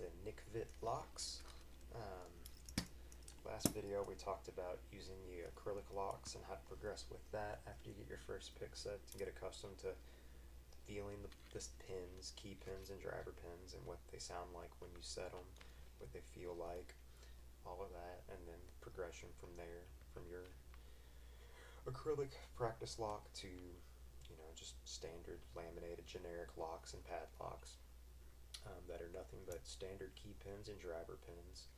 to Nikvit locks. Last video we talked about using the acrylic locks and how to progress with that after you get your first pick set to get accustomed to feeling the pins, key pins and driver pins, and what they sound like when you set them, what they feel like, all of that, and then progression from there, from your acrylic practice lock to just standard laminated generic locks and padlocks that are nothing but standard key pins and driver pins.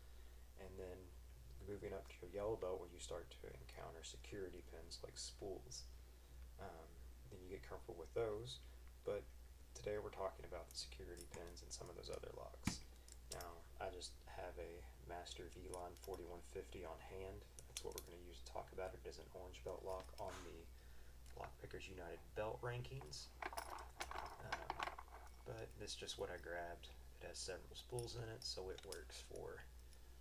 And then moving up to your yellow belt where you start to encounter security pins like spools. Then you get comfortable with those, but today we're talking about the security pins and some of those other locks. Now, I just have a Master V-Line 4150 on hand. That's what we're going to use to talk about it. It is an orange belt lock on the Lockpickers United belt rankings. But this is just what I grabbed. It has several spools in it, so it works for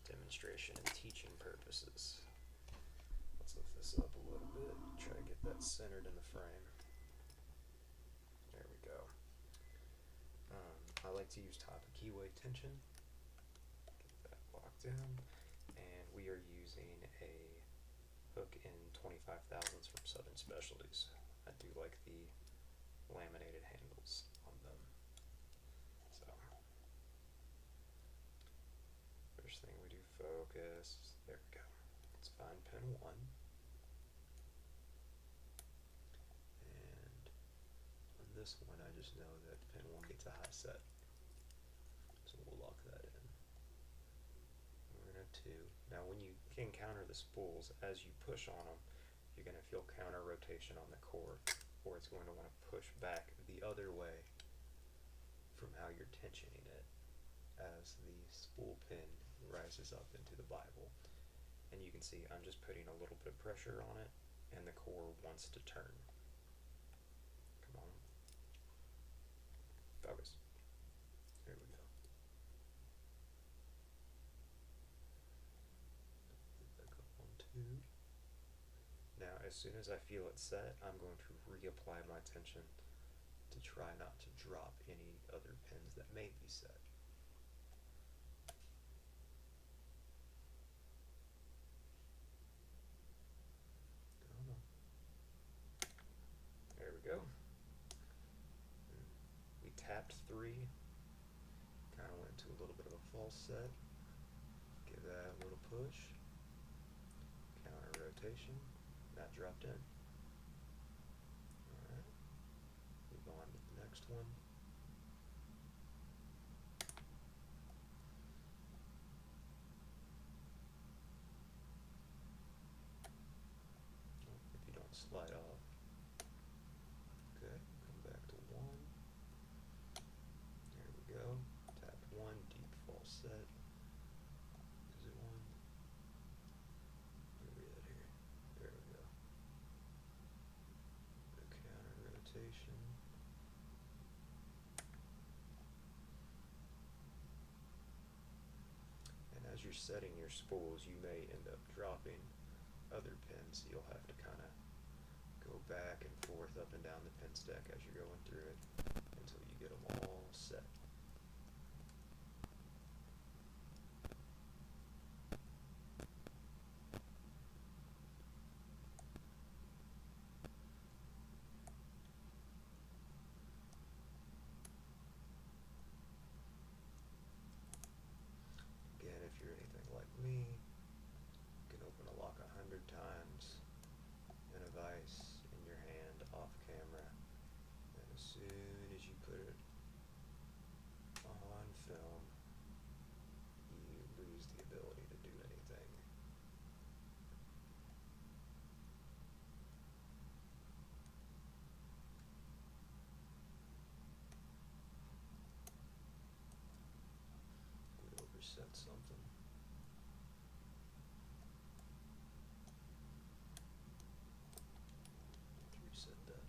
demonstration and teaching purposes. Let's lift this up a little bit, try to get that centered in the frame. There we go. I like to use top and keyway tension. Get that locked in. And we are using a hook in 25 thousandths from Southern Specialties. I do like the laminated handles on them. So, first thing we do, focus. There we go. Let's find pin 1. And on this one, I just know that pin 1 gets a high set. So we'll lock that in. We're going to have 2. Now when you encounter the spools, as you push on them, you're going to feel counter rotation on the core, or it's going to want to push back the other way from how you're tensioning it as the spool pin rises up into the Bible. And you can see I'm just putting a little bit of pressure on it, and the core wants to turn. Come on. Focus. There we go. Back up on 2. Now, as soon as I feel it set, I'm going to reapply my tension to try not to drop any other pins that may be set. There we go. We tapped 3, kind of went to a little bit of a false set. Give that a little push. Counter rotation. That dropped in. Alright. Move on to the next one. If you don't slide off. Okay, come back to 1. There we go. Tap 1, deep false set. Is it 1? Where are we at here? There we go. The counter rotation. And as you're setting your spools, you may end up dropping other pins. You'll have to kind of go back and forth up and down the pin stack as you're going through it until you get them all set. Again, if you're anything like me, you can open a lock 100 times in a vise in your hand off camera, and as soon as you put it on film, you lose the ability to do anything. We overset something. Reset that.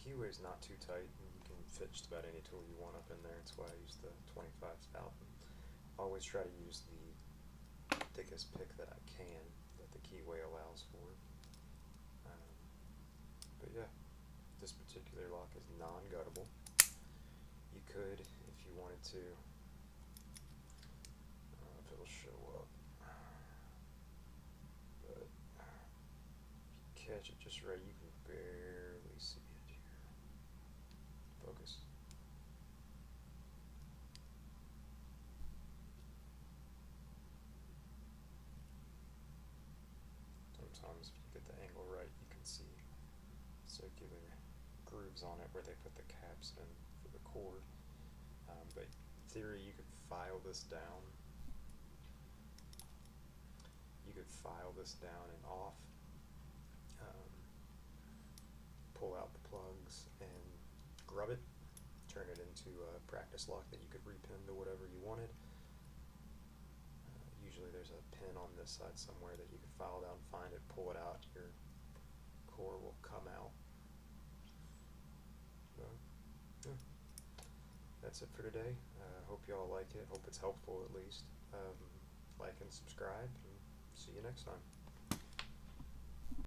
keyway is not too tight, and you can fit just about any tool you want up in there. That's why I use the 25 spout. Always try to use the thickest pick that I can that the keyway allows for. But yeah, this particular lock is non-guttable. You could, if you wanted to, I don't know if it'll show up, but if you catch it just right, you can barely see it here. Focus. Sometimes if you get the angle right, you can see circular grooves on it where they put the caps in for the cord. But in theory, you could file this down. You could file this down and off, pull out the plugs and grub it, turn it into a practice lock that you could repin to whatever you wanted. Usually there's a pin on this side somewhere that you could file down, find it, pull it out, your core will come out. Yeah. That's it for today. Hope you all like it. Hope it's helpful at least. Like and subscribe, and see you next time.